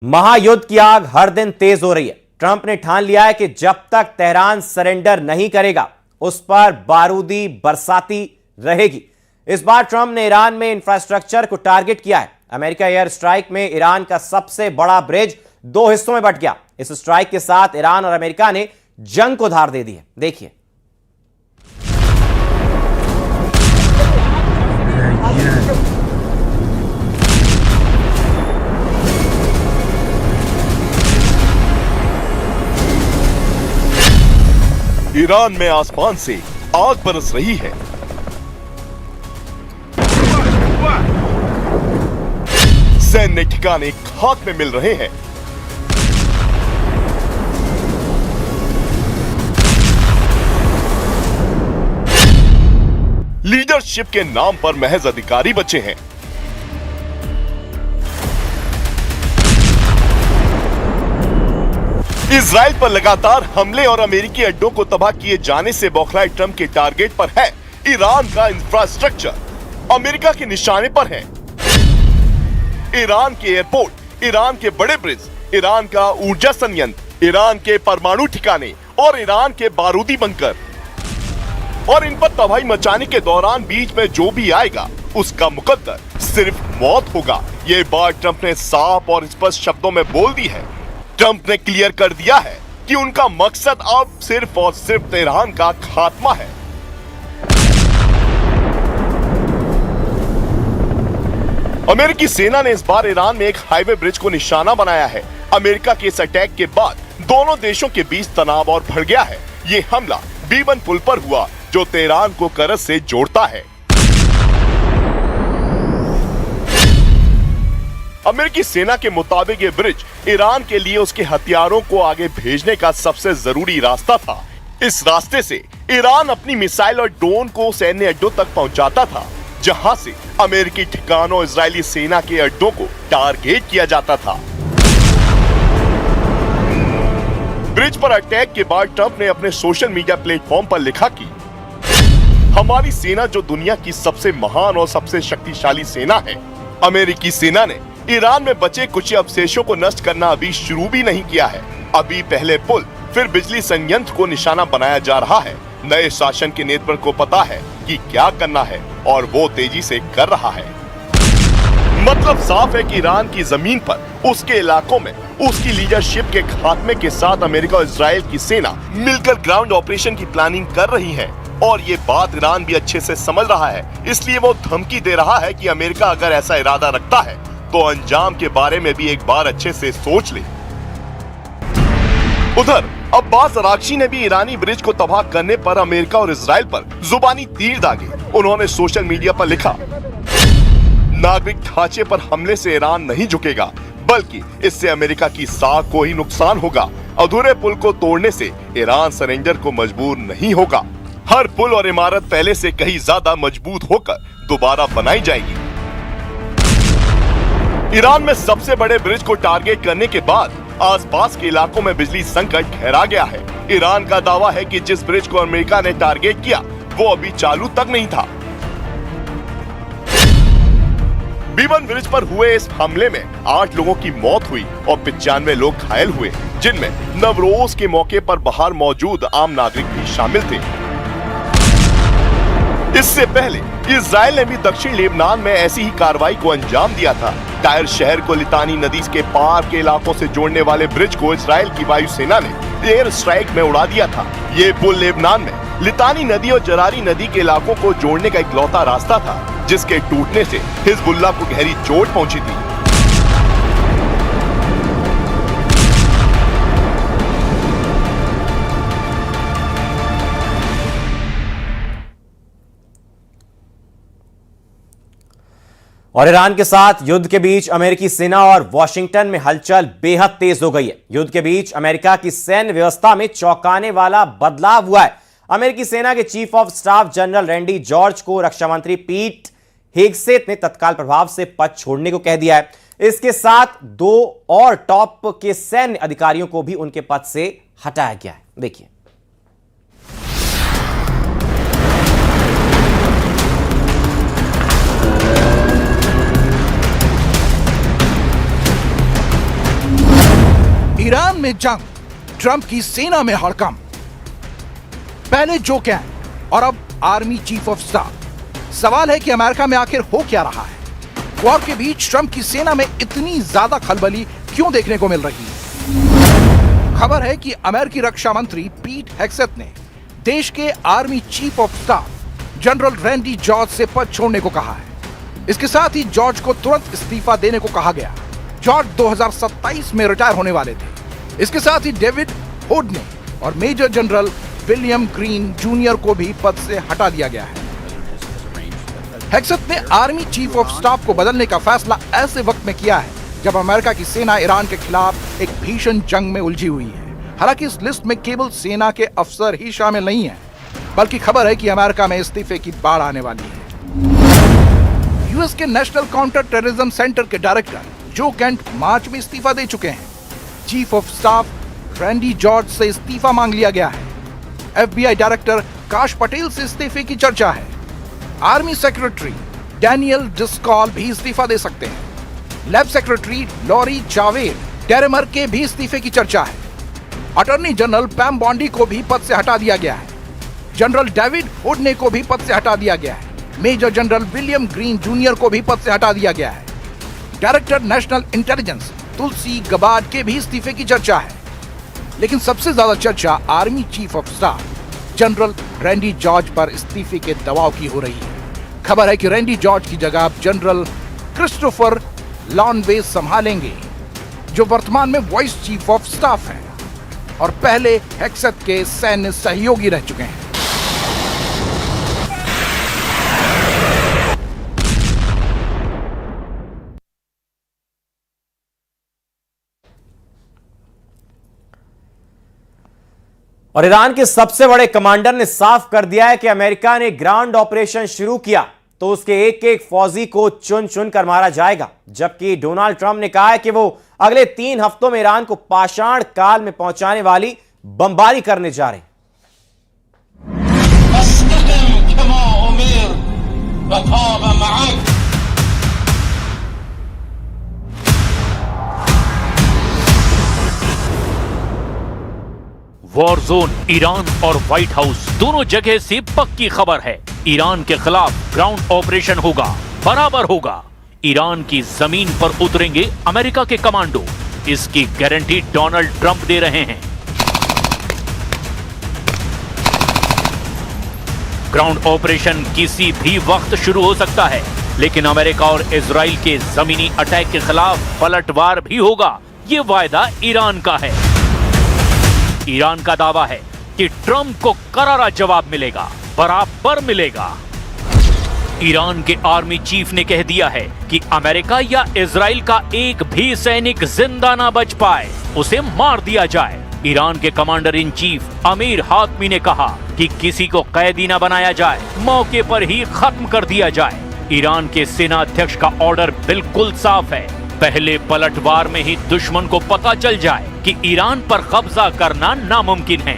महायुद्ध की आग हर दिन तेज हो रही है। ट्रंप ने ठान लिया है कि जब तक तेहरान सरेंडर नहीं करेगा उस पर बारूदी बरसाती रहेगी। इस बार ट्रंप ने ईरान में इंफ्रास्ट्रक्चर को टारगेट किया है। अमेरिका एयर स्ट्राइक में ईरान का सबसे बड़ा ब्रिज दो हिस्सों में बंट गया। इस स्ट्राइक के साथ ईरान और अमेरिका ने जंग को धार दे दी है। देखिए, ईरान में आसमान से आग बरस रही है। सैन्य ठिकाने खाक में मिल रहे हैं। लीडरशिप के नाम पर महज अधिकारी बचे हैं। इजराइल पर लगातार हमले और अमेरिकी अड्डों को तबाह किए जाने से बौखलाए ट्रंप के टारगेट पर है ईरान का इंफ्रास्ट्रक्चर। अमेरिका के निशाने पर है ईरान के एयरपोर्ट, ईरान के बड़े ब्रिज, ईरान का ऊर्जा संयंत्र, ईरान के परमाणु ठिकाने और ईरान के बारूदी बंकर। और इन पर तबाही मचाने के दौरान बीच में जो भी आएगा उसका मुकद्दर सिर्फ मौत होगा। ये बात ट्रंप ने साफ और स्पष्ट शब्दों में बोल दी है। ट्रंप ने क्लियर कर दिया है कि उनका मकसद अब सिर्फ और सिर्फ तेहरान का खात्मा है। अमेरिकी सेना ने इस बार ईरान में एक हाईवे ब्रिज को निशाना बनाया है। अमेरिका के इस अटैक के बाद दोनों देशों के बीच तनाव और बढ़ गया है। ये हमला B1 पुल पर हुआ जो तेहरान को करज से जोड़ता है। अमेरिकी सेना के मुताबिक ये ब्रिज ईरान के लिए उसके हथियारों को आगे भेजने का सबसे जरूरी रास्ता था। इस रास्ते से ईरान अपनी मिसाइल और ड्रोन को सैन्य अड्डों तक पहुंचाता था, जहां से अमेरिकी ठिकानों इजरायली सेना के अड्डों को टारगेट किया जाता था। ब्रिज पर अटैक के बाद ट्रंप ने अपने सोशल मीडिया प्लेटफॉर्म पर लिखा कि हमारी सेना जो दुनिया की सबसे महान और सबसे शक्तिशाली सेना है। अमेरिकी सेना ने ईरान में बचे कुछ अवशेषों को नष्ट करना अभी शुरू भी नहीं किया है। अभी पहले पुल फिर बिजली संयंत्र को निशाना बनाया जा रहा है। नए शासन के नेतृत्व को पता है कि क्या करना है और वो तेजी से कर रहा है। मतलब साफ है कि ईरान की जमीन पर, उसके इलाकों में उसकी लीडरशिप के खात्मे के साथ अमेरिका और इजराइल की सेना मिलकर ग्राउंड ऑपरेशन की प्लानिंग कर रही है। और ये बात ईरान भी अच्छे से समझ रहा है, इसलिए वो धमकी दे रहा है कि अमेरिका अगर ऐसा इरादा रखता है तो अंजाम के बारे में भी एक बार अच्छे से सोच ले। उधर अब्बास अरागची ने भी ईरानी ब्रिज को तबाह करने पर अमेरिका और इजराइल पर जुबानी तीर दागे। उन्होंने सोशल मीडिया पर लिखा, नागरिक ढांचे पर हमले से ईरान नहीं झुकेगा, बल्कि इससे अमेरिका की साख को ही नुकसान होगा। अधूरे पुल को तोड़ने से ईरान सरेंडर को मजबूर नहीं होगा। हर पुल और इमारत पहले से कहीं ज्यादा मजबूत होकर दोबारा बनाई जाएगी। ईरान में सबसे बड़े ब्रिज को टारगेट करने के बाद आसपास के इलाकों में बिजली संकट गहरा गया है। ईरान का दावा है कि जिस ब्रिज को अमेरिका ने टारगेट किया वो अभी चालू तक नहीं था। B1 ब्रिज पर हुए इस हमले में 8 लोगों की मौत हुई और 95 लोग घायल हुए, जिनमें नवरोज के मौके पर बाहर मौजूद आम नागरिक भी शामिल थे। इससे पहले इजराइल ने भी दक्षिण लेबनान में ऐसी ही कार्रवाई को अंजाम दिया था। टायर शहर को लितानी नदी के पार के इलाकों से जोड़ने वाले ब्रिज को इजराइल की वायुसेना ने एयर स्ट्राइक में उड़ा दिया था। ये पुल लेबनान में लितानी नदी और जरारी नदी के इलाकों को जोड़ने का इकलौता रास्ता था, जिसके टूटने से हिजबुल्लाह को गहरी चोट पहुंची थी। और ईरान के साथ युद्ध के बीच अमेरिकी सेना और वॉशिंगटन में हलचल बेहद तेज हो गई है। युद्ध के बीच अमेरिका की सैन्य व्यवस्था में चौंकाने वाला बदलाव हुआ है। अमेरिकी सेना के chief of staff general Randy George को रक्षा मंत्री पीट हेगसेथ ने तत्काल प्रभाव से पद छोड़ने को कह दिया है। इसके साथ 2 और टॉप के सैन्य अधिकारियों को भी उनके पद से हटाया गया है। देखिए, ईरान में जंग, ट्रंप की सेना में हड़कंप। पहले जो कैंट और अब आर्मी चीफ ऑफ स्टाफ। सवाल है कि अमेरिका में आखिर हो क्या रहा है? वॉर के बीच ट्रंप की सेना में इतनी ज्यादा खलबली क्यों देखने को मिल रही है? खबर है कि अमेरिकी रक्षा मंत्री पीट हेग्सेथ ने देश के army chief of staff general Randy George से पद छोड़ने को कहा है। इसके साथ ही जॉर्ज को तुरंत इस्तीफा देने को कहा गया। जॉर्ज 2027 में रिटायर होने वाले थे। इसके साथ ही डेविड हुड ने और major general William Green junior को भी पद से हटा दिया गया है। हेग्सेथ ने आर्मी चीफ ऑफ स्टाफ को बदलने का फैसला ऐसे वक्त में किया है जब अमेरिका की सेना ईरान के खिलाफ एक भीषण जंग में उलझी हुई है। हालांकि इस लिस्ट में केवल सेना के अफसर ही शामिल नहीं हैं, बल्कि खबर है कि अमेरिका में इस्तीफे की बाढ़ आने वाली है। यूएस के नेशनल काउंटर टेररिज्म सेंटर के डायरेक्टर जो कैंट मार्च में इस्तीफा दे चुके हैं। Chief of staff Randy George से इस्तीफा मांग लिया गया है। एफबीआई डायरेक्टर काश पटेल से इस्तीफे की चर्चा है। आर्मी सेक्रेटरी डैनियल डिस्कॉल भी इस्तीफा दे सकते हैं। लैब सेक्रेटरी लॉरी जावेद टेरेमर के भी इस्तीफे की चर्चा है। अटॉर्नी जनरल पैम बॉन्डी को भी पद से हटा दिया गया है। जनरल डेविड हुड को भी पद से हटा दिया गया है। Major general William Green junior को भी पद से हटा दिया गया है। Director national intelligence Tulsi Gabbard के भी इस्तीफे की चर्चा है। लेकिन सबसे ज्यादा चर्चा army chief of staff general Randy George पर इस्तीफे के दबाव की हो रही है। खबर है कि रैंडी जॉर्ज की जगह जनरल क्रिस्टोफर लॉनवे संभालेंगे, जो वर्तमान में वाइस चीफ ऑफ स्टाफ हैं और पहले हेग्सेथ के सैन्य सहयोगी रह चुके हैं। और ईरान के सबसे बड़े कमांडर ने साफ कर दिया है कि अमेरिका ने ग्राउंड ऑपरेशन शुरू किया तो उसके एक एक फौजी को चुन चुन कर मारा जाएगा। जबकि डोनाल्ड ट्रंप ने कहा है कि वो अगले 3 हफ्तों में ईरान को पाषाण काल में पहुंचाने वाली बमबारी करने जा रहे हैं। वॉर जोन ईरान और व्हाइट हाउस दोनों जगह से पक्की खबर है। ईरान के खिलाफ ग्राउंड ऑपरेशन होगा, बराबर होगा। ईरान की जमीन पर उतरेंगे अमेरिका के कमांडो। इसकी गारंटी डोनाल्ड ट्रंप दे रहे हैं। ग्राउंड ऑपरेशन किसी भी वक्त शुरू हो सकता है, लेकिन अमेरिका और इजराइल के जमीनी अटैक के खिलाफ पलटवार भी होगा। ये वायदा ईरान का है। ईरान का दावा है कि ट्रंप को करारा जवाब मिलेगा, बराबर मिलेगा। ईरान के आर्मी चीफ ने कह दिया है कि अमेरिका या इजराइल का एक भी सैनिक जिंदा ना बच पाए, उसे मार दिया जाए। ईरान के कमांडर इन चीफ अमीर हातमी ने कहा कि किसी को कैदी ना बनाया जाए, मौके पर ही खत्म कर दिया जाए। ईरान के सेना अध्यक्ष का ऑर्डर बिल्कुल साफ है, पहले पलटवार में ही दुश्मन को पता चल जाए कि ईरान पर कब्जा करना नामुमकिन है।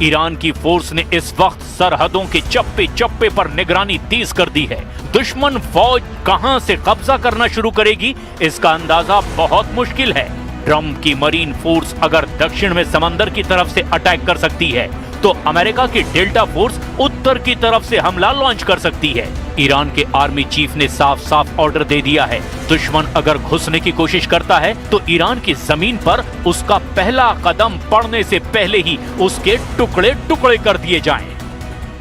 ईरान की फोर्स ने इस वक्त सरहदों के चप्पे चप्पे पर निगरानी तेज कर दी है। दुश्मन फौज कहां से कब्जा करना शुरू करेगी, इसका अंदाजा बहुत मुश्किल है। ट्रंप की मरीन फोर्स अगर दक्षिण में समंदर की तरफ से अटैक कर सकती है, तो अमेरिका की डेल्टा फोर्स उत्तर की तरफ से हमला लॉन्च कर सकती है। ईरान के आर्मी चीफ ने साफ साफ ऑर्डर दे दिया है, दुश्मन अगर घुसने की कोशिश करता है तो ईरान की जमीन पर उसका पहला कदम पड़ने से पहले ही उसके टुकड़े टुकड़े कर दिए जाएं।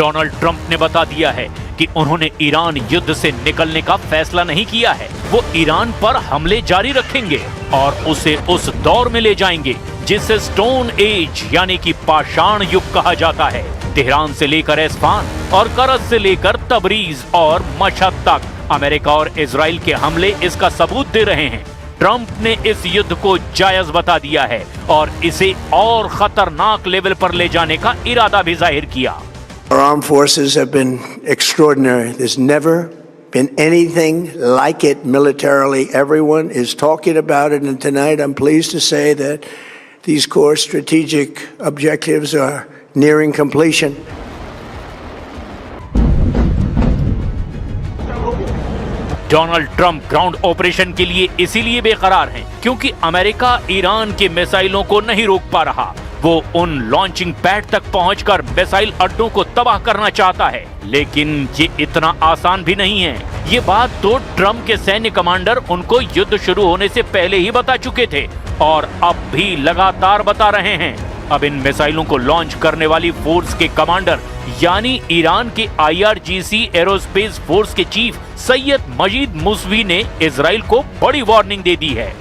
डोनाल्ड ट्रंप ने बता दिया है कि उन्होंने ईरान युद्ध से निकलने का फैसला नहीं किया है। वो ईरान पर हमले जारी रखेंगे और उसे उस दौर में ले जाएंगे जिसे स्टोन एज यानी कि पाषाण युग कहा जाता है। तेहरान से लेकर एस्फान और करज से लेकर तबरीज और मशहद तक अमेरिका और इजराइल के हमले इसका सबूत दे रहे हैं। ट्रंप ने इस युद्ध को जायज बता दिया है और इसे और खतरनाक लेवल पर ले जाने का इरादा भी जाहिर किया। Our armed forces have been extraordinary. There's never been anything like it militarily. Everyone is talking about it, and tonight I'm pleased to say that these core strategic objectives are nearing completion. Donald Trump ground operation के लिए इसीलिए बेकरार हैं क्योंकि America Iran के मिसाइलों को नहीं रोक पा रहा। वो उन लॉन्चिंग पैड तक पहुंचकर मिसाइल अड्डों को तबाह करना चाहता है, लेकिन ये इतना आसान भी नहीं है। ये बात तो ट्रंप के सैन्य कमांडर उनको युद्ध शुरू होने से पहले ही बता चुके थे और अब भी लगातार बता रहे हैं। अब इन मिसाइलों को लॉन्च करने वाली फोर्स के कमांडर यानी ईरान के IRGC एरोस्पेस फोर्स के चीफ सैयद मजीद मुसवी ने इजराइल को बड़ी वार्निंग दे दी है।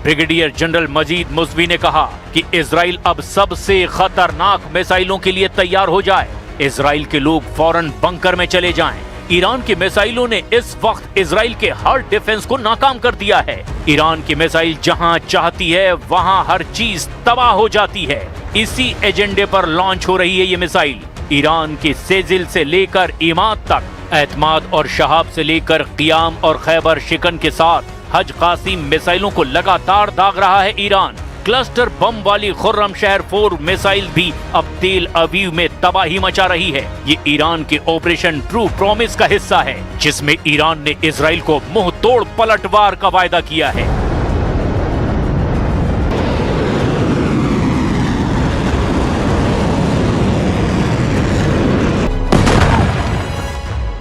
ब्रिगेडियर जनरल मजीद मुसवी ने कहा कि इजराइल अब सबसे खतरनाक मिसाइलों के लिए तैयार हो जाए। इजराइल के लोग फौरन बंकर में चले जाएं। ईरान की मिसाइलों ने इस वक्त इजराइल के हर डिफेंस को नाकाम कर दिया है। ईरान की मिसाइल जहां चाहती है वहां हर चीज तबाह हो जाती है। इसी एजेंडे पर लॉन्च हो रही है ये मिसाइल। ईरान के सेजिल से लेकर इमाद तक, एतमाद और शहाब से लेकर क़ियाम और खैबर शिकन के साथ हज कासिम मिसाइलों को लगातार दाग रहा है ईरान। क्लस्टर बम वाली खुर्रम शहर 4 मिसाइल भी अब तेल अवीव में तबाही मचा रही है। ये ईरान के ऑपरेशन ट्रू प्रॉमिस का हिस्सा है जिसमें ईरान ने इजराइल को मुंह तोड़ पलटवार का वायदा किया है।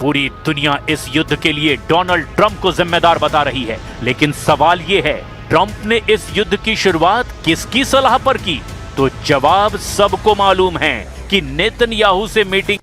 पूरी दुनिया इस युद्ध के लिए डोनाल्ड ट्रंप को जिम्मेदार बता रही है, लेकिन सवाल ये है ट्रंप ने इस युद्ध की शुरुआत किसकी सलाह पर की? तो जवाब सबको मालूम है कि नेतन्याहू से मीटिंग